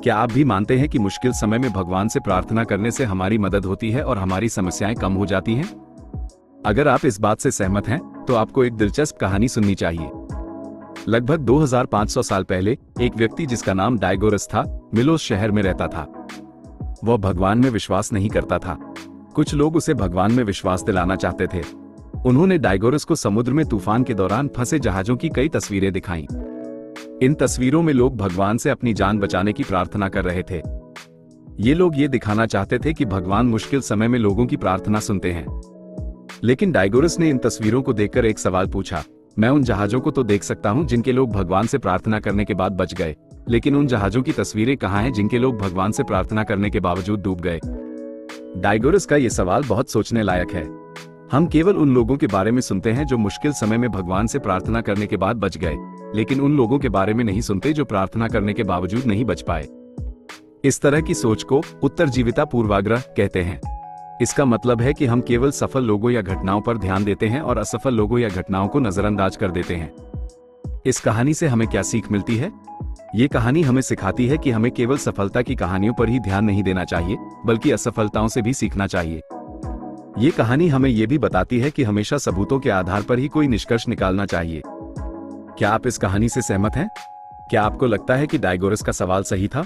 क्या आप भी मानते हैं कि मुश्किल समय में भगवान से प्रार्थना करने से हमारी मदद होती है और हमारी समस्याएं कम हो जाती हैं? अगर आप इस बात से सहमत हैं, तो आपको एक दिलचस्प कहानी सुननी चाहिए। लगभग 2500 साल पहले एक व्यक्ति जिसका नाम डायगोरस था, मिलोस शहर में रहता था। वह भगवान में विश्वास नहीं करता था। कुछ लोग उसे भगवान में विश्वास दिलाना चाहते थे। उन्होंने डायगोरस को समुद्र में तूफान के दौरान फंसे जहाजों की कई तस्वीरें दिखाईं। इन तस्वीरों में लोग भगवान से अपनी जान बचाने की प्रार्थना कर रहे थे। ये लोग ये दिखाना चाहते थे कि भगवान मुश्किल समय में लोगों की प्रार्थना सुनते हैं। लेकिन डायगोरस ने इन तस्वीरों को देखकर एक सवाल पूछा, मैं उन जहाजों को तो देख सकता हूं जिनके लोग भगवान से प्रार्थना करने के बाद बच गए, लेकिन उन जहाजों की तस्वीरें कहां हैं जिनके लोग भगवान से प्रार्थना करने के बावजूद डूब गए? डायगोरस का यह सवाल बहुत सोचने लायक है। हम केवल उन लोगों के बारे में सुनते हैं जो मुश्किल समय में भगवान से प्रार्थना करने के बाद बच गए, लेकिन उन लोगों के बारे में नहीं सुनते जो प्रार्थना करने के बावजूद नहीं बच पाए। इस तरह की सोच को उत्तरजीविता पूर्वाग्रह कहते हैं। इसका मतलब है कि हम केवल सफल लोगों या घटनाओं पर ध्यान देते हैं और असफल लोगों या घटनाओं को नजरअंदाज कर देते हैं। इस कहानी से हमें क्या सीख मिलती है? ये कहानी हमें सिखाती है कि हमें केवल सफलता की कहानियों पर ही ध्यान नहीं देना चाहिए, बल्कि असफलताओं से भी सीखना चाहिए। ये कहानी हमें ये भी बताती है कि हमेशा सबूतों के आधार पर ही कोई निष्कर्ष निकालना चाहिए। क्या आप इस कहानी से सहमत हैं? क्या आपको लगता है कि डायगोरस का सवाल सही था?